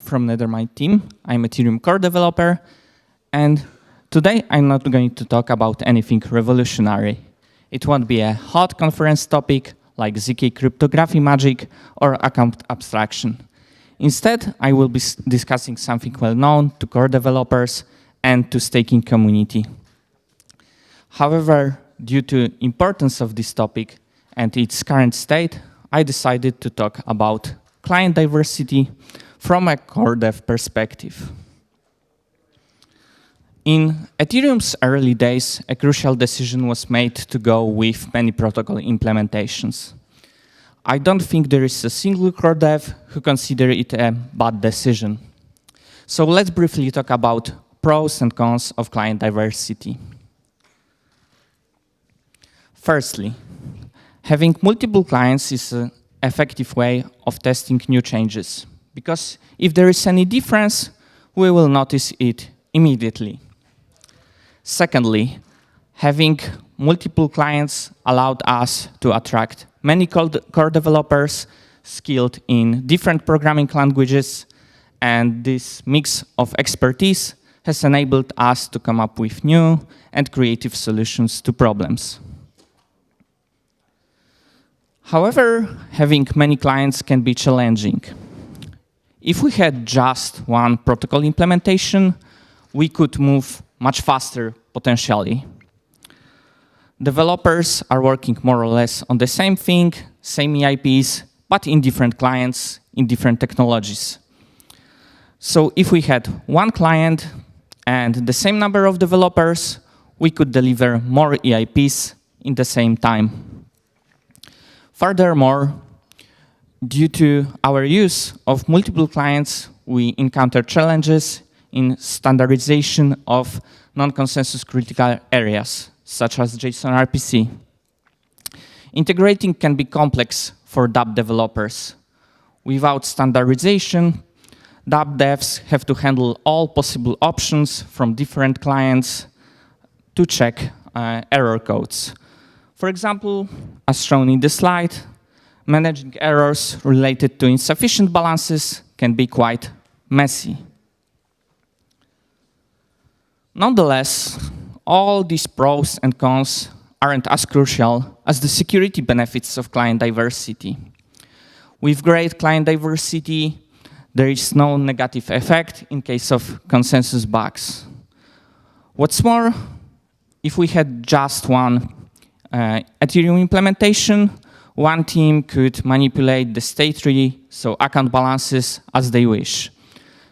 from Nethermind team. I'm a Ethereum core developer, and today I'm not going to talk about anything revolutionary. It won't be a hot conference topic like ZK cryptography magic or account abstraction. Instead, I will be discussing something well known to core developers and to staking community. However, due to importance of this topic and its current state, I decided to talk about client diversity from a core dev perspective. In Ethereum's early days, a crucial decision was made to go with many protocol implementations. I don't think there is a single core dev who consider it a bad decision. So let's briefly talk about pros and cons of client diversity. Firstly, having multiple clients is an effective way of testing new changes, because if there is any difference, we will notice it immediately. Secondly, having multiple clients allowed us to attract many core developers skilled in different programming languages, and this mix of expertise has enabled us to come up with new and creative solutions to problems. However, having many clients can be challenging. If we had just one protocol implementation, we could move much faster, potentially. Developers are working more or less on the same thing, same EIPs, but in different clients, in different technologies. So if we had one client and the same number of developers, we could deliver more EIPs in the same time. Furthermore, due to our use of multiple clients, we encounter challenges in standardization of non-consensus critical areas, such as JSON RPC. Integrating can be complex for dApp developers. Without standardization, dApp devs have to handle all possible options from different clients to check error codes. For example, as shown in the slide, managing errors related to insufficient balances can be quite messy. Nonetheless, all these pros and cons aren't as crucial as the security benefits of client diversity. With great client diversity, there is no negative effect in case of consensus bugs. What's more, if we had just one Ethereum implementation, one team could manipulate the state tree, so account balances, as they wish.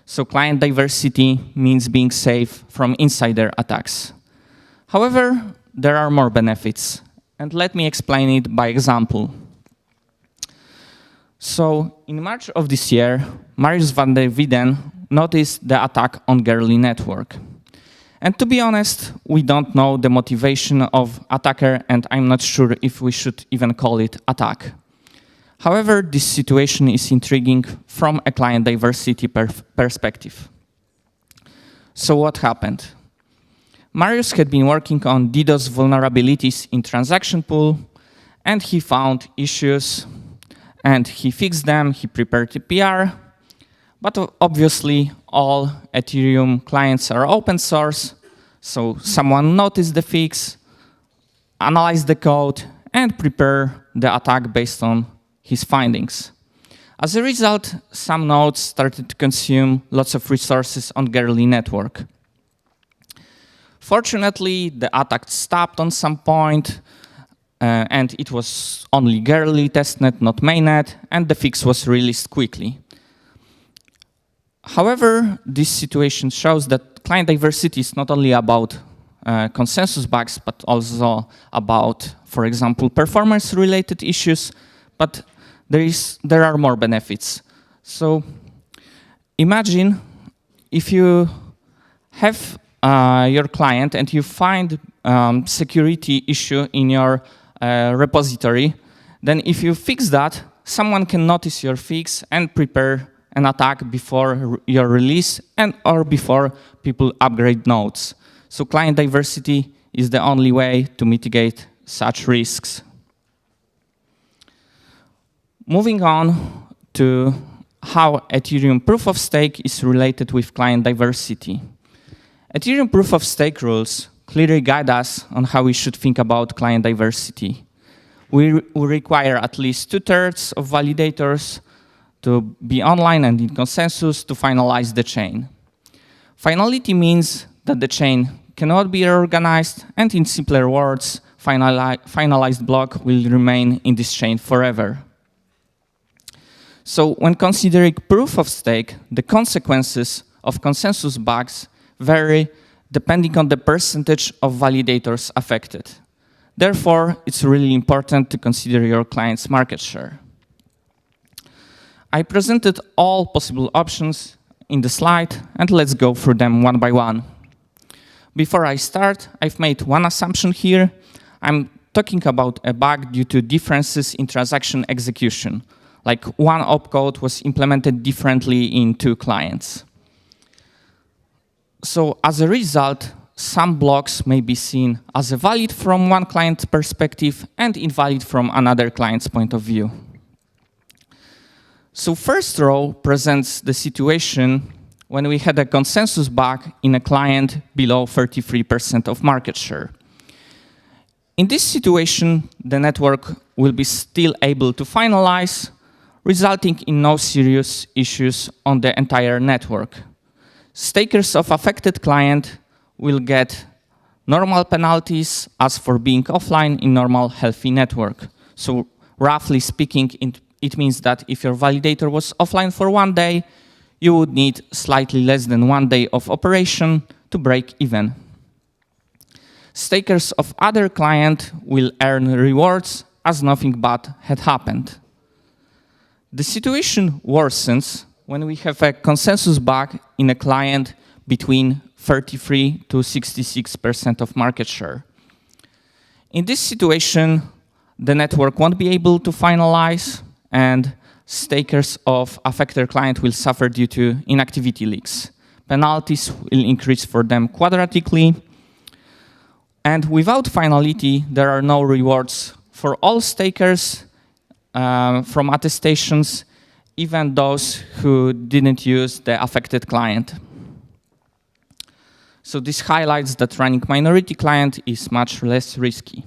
So client diversity means being safe from insider attacks. However, there are more benefits, and let me explain it by example. So in March of this year, Marius van der Wieden noticed the attack on Gerli network. And to be honest, we don't know the motivation of attacker, and I'm not sure if we should even call it attack. However, this situation is intriguing from a client diversity perspective. So what happened? Marius had been working on DDoS vulnerabilities in transaction pool, and he found issues, and he fixed them, he prepared a PR, but obviously all Ethereum clients are open source, so someone noticed the fix, analyzed the code, and prepared the attack based on his findings. As a result, some nodes started to consume lots of resources on Gerli network. Fortunately, the attack stopped on some point, and it was only Gerli testnet, not mainnet, and the fix was released quickly. However, this situation shows that client diversity is not only about consensus bugs, but also about, for example, performance-related issues, but there are more benefits. So imagine if you have your client and you find security issue in your repository, then if you fix that, someone can notice your fix and prepare an attack before your release and or before people upgrade nodes. So client diversity is the only way to mitigate such risks. Moving on to how Ethereum proof of stake is related with client diversity. Ethereum proof of stake rules clearly guide us on how we should think about client diversity. We require at least 2/3 of validators to be online and in consensus to finalize the chain. Finality means that the chain cannot be reorganized, and in simpler words, finalized block will remain in this chain forever. So when considering proof of stake, the consequences of consensus bugs vary depending on the percentage of validators affected. Therefore, it's really important to consider your client's market share. I presented all possible options in the slide, and let's go through them one by one. Before I start, I've made one assumption here. I'm talking about a bug due to differences in transaction execution, like one opcode was implemented differently in 2 clients. So as a result, some blocks may be seen as valid from one client perspective and invalid from another client's point of view. So first row presents the situation when we had a consensus bug in a client below 33% of market share. In this situation, the network will be still able to finalize, resulting in no serious issues on the entire network. Stakers of affected client will get normal penalties as for being offline in normal healthy network. So roughly speaking, it means that if your validator was offline for 1 day, you would need slightly less than 1 day of operation to break even. Stakers of other client will earn rewards as nothing bad had happened. The situation worsens when we have a consensus bug in a client between 33 to 66% of market share. In this situation, the network won't be able to finalize, and stakers of affected client will suffer due to inactivity leaks. Penalties will increase for them quadratically, and without finality, there are no rewards for all stakers from attestations, even those who didn't use the affected client. So this highlights that running minority client is much less risky.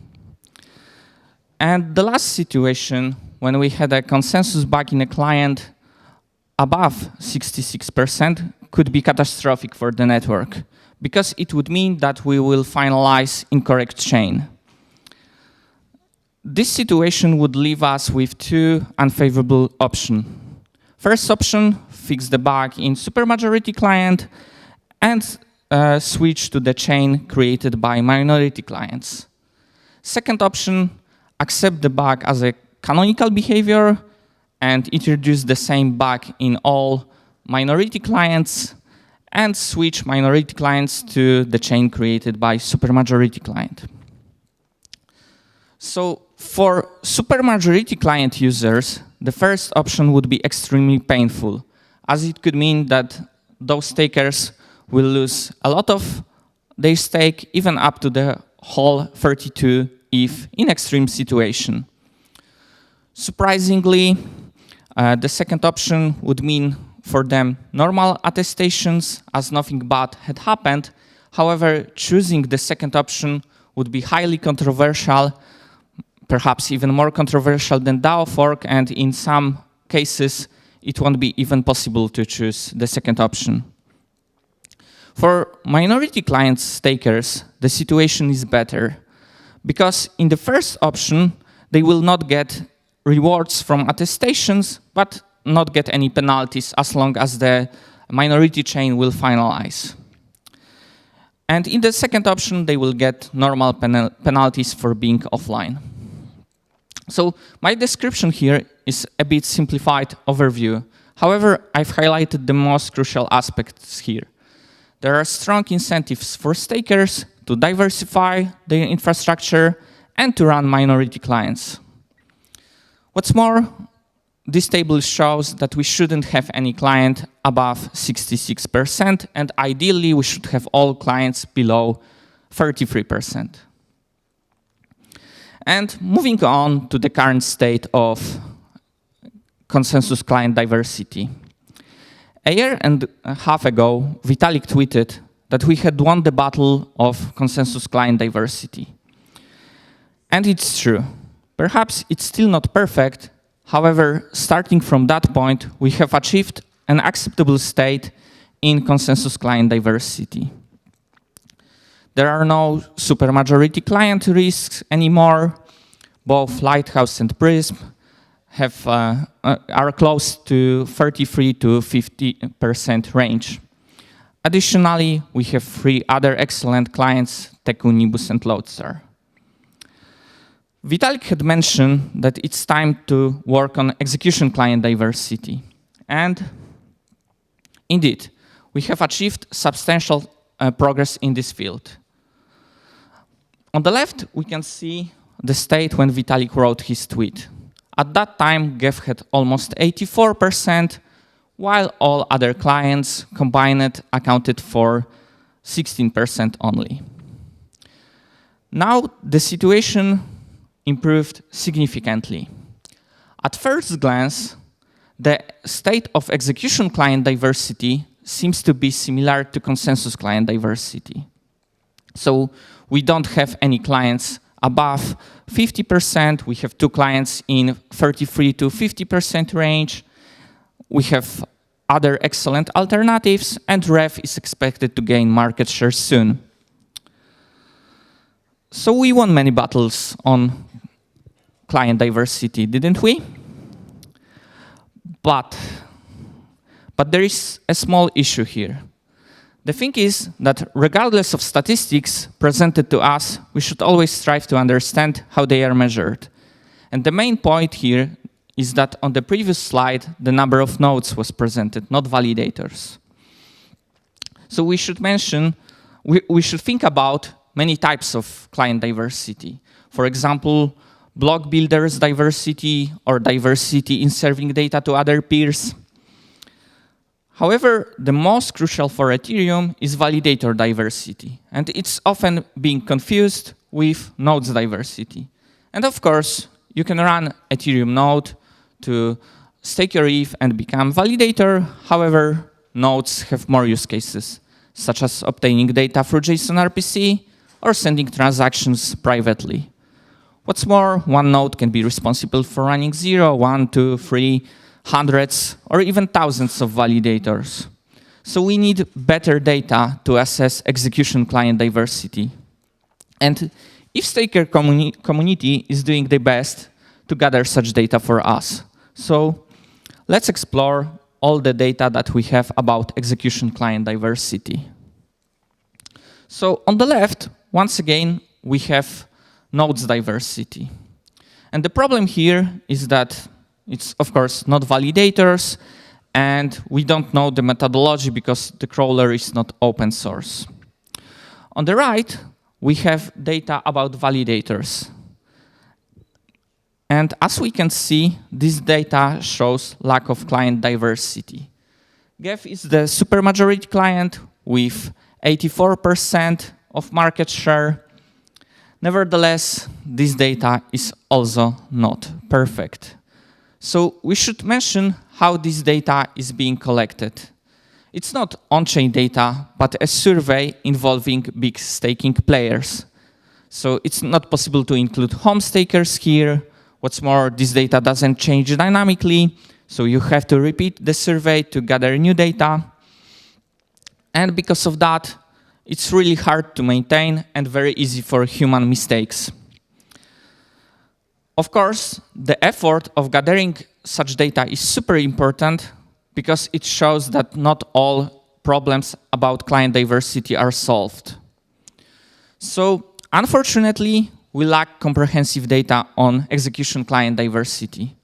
And the last situation, when we had a consensus bug in a client above 66%, could be catastrophic for the network, because it would mean that we will finalize incorrect chain. This situation would leave us with 2 unfavorable options. First option, fix the bug in supermajority client and switch to the chain created by minority clients. Second option, accept the bug as a canonical behavior and introduce the same bug in all minority clients and switch minority clients to the chain created by supermajority client. So for supermajority client users, the first option would be extremely painful, as it could mean that those stakers will lose a lot of their stake, even up to the whole 32 if in extreme situation. Surprisingly, the second option would mean for them normal attestations as nothing bad had happened. However, choosing the second option would be highly controversial, perhaps even more controversial than DAO fork, and in some cases, it won't be even possible to choose the second option. For minority client stakers, the situation is better, because in the first option, they will not get rewards from attestations, but not get any penalties as long as the minority chain will finalize. And in the second option, they will get normal penalties for being offline. So my description here is a bit simplified overview. However, I've highlighted the most crucial aspects here. There are strong incentives for stakers to diversify their infrastructure and to run minority clients. What's more, this table shows that we shouldn't have any client above 66%, and ideally we should have all clients below 33%. And moving on to the current state of consensus client diversity. A year and a half ago, Vitalik tweeted that we had won the battle of consensus client diversity. And it's true. Perhaps it's still not perfect. However, starting from that point, we have achieved an acceptable state in consensus client diversity. There are no supermajority client risks anymore. Both Lighthouse and Prism are close to 33 to 50% range. Additionally, we have 3 other excellent clients, Teku, Nibus, and Lodestar. Vitalik had mentioned that it's time to work on execution client diversity. And indeed, we have achieved substantial progress in this field. On the left, we can see the state when Vitalik wrote his tweet. At that time, GEF had almost 84%, while all other clients combined accounted for 16% only. Now, the situation improved significantly. At first glance, the state of execution client diversity seems to be similar to consensus client diversity. So we don't have any clients above 50%. We have 2 clients in 33 to 50% range. We have other excellent alternatives, and Ref is expected to gain market share soon. So we won many battles on client diversity, didn't we? But there is a small issue here. The thing is that regardless of statistics presented to us, we should always strive to understand how they are measured. And the main point here is that on the previous slide, the number of nodes was presented, not validators. So we should think about many types of client diversity. For example, block builders diversity or diversity in serving data to other peers. However, the most crucial for Ethereum is validator diversity, and it's often being confused with nodes diversity. And of course, you can run Ethereum node to stake your ETH and become validator. However, nodes have more use cases, such as obtaining data through JSON RPC or sending transactions privately. What's more, one node can be responsible for running 0, 1, 2, 3, hundreds, or even thousands of validators. So we need better data to assess execution client diversity. And if staker community is doing their best to gather such data for us. So let's explore all the data that we have about execution client diversity. So on the left, once again, we have nodes diversity. And the problem here is that it's, of course, not validators, and we don't know the methodology because the crawler is not open source. On the right, we have data about validators. And as we can see, this data shows lack of client diversity. GEF is the supermajority client with 84% of market share. Nevertheless, this data is also not perfect. So we should mention how this data is being collected. It's not on-chain data, but a survey involving big staking players. So it's not possible to include home stakers here. What's more, this data doesn't change dynamically, so you have to repeat the survey to gather new data. And because of that, it's really hard to maintain and very easy for human mistakes. Of course, the effort of gathering such data is super important because it shows that not all problems about client diversity are solved. So, unfortunately, we lack comprehensive data on execution client diversity.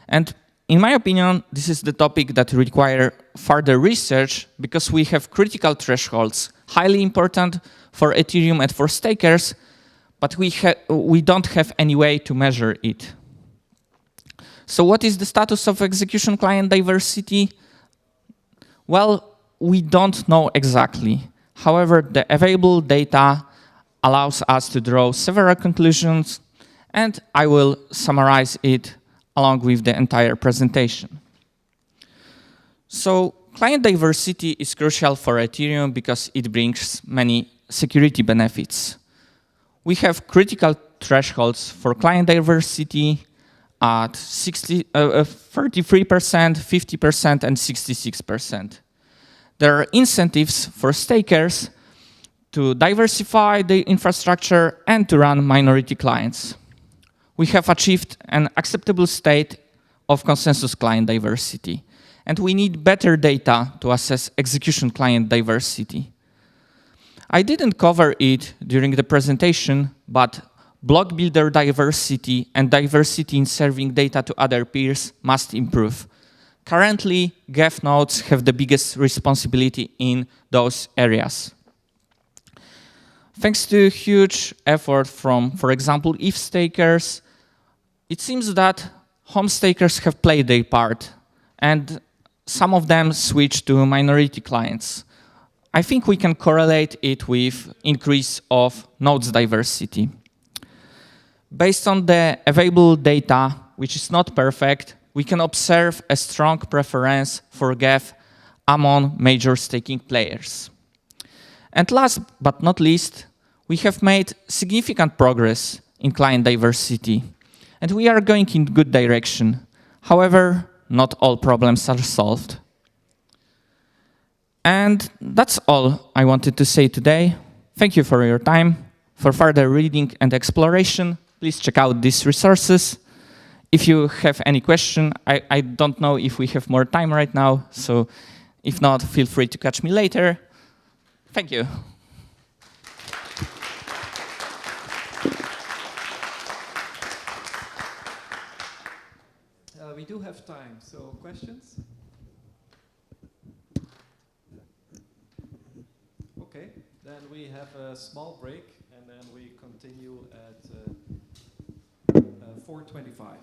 And in my opinion, this is the topic that requires further research because we have critical thresholds, highly important for Ethereum and for stakers, but we don't have any way to measure it. So what is the status of execution client diversity? Well, we don't know exactly. However, the available data allows us to draw several conclusions, and I will summarize it along with the entire presentation. So Client diversity is crucial for Ethereum because it brings many security benefits. We have critical thresholds for client diversity at 33%, 50%, and 66%. There are incentives for stakers to diversify the infrastructure and to run minority clients. We have achieved an acceptable state of consensus client diversity, and we need better data to assess execution client diversity. I didn't cover it during the presentation, but block builder diversity and diversity in serving data to other peers must improve. Currently, GEF nodes have the biggest responsibility in those areas. Thanks to huge effort from, for example, ETH stakers, it seems that home stakers have played their part, and some of them switched to minority clients. I think we can correlate it with increase of nodes diversity. Based on the available data, which is not perfect, we can observe a strong preference for GEF among major staking players. And last but not least, we have made significant progress in client diversity, and we are going in good direction. However, not all problems are solved. And that's all I wanted to say today. Thank you for your time. For further reading and exploration, please check out these resources. If you have any question, I don't know if we have more time right now, so if not, feel free to catch me later. Thank you. We do have time, so questions? Okay, then we have a small break and then we continue at 4:25.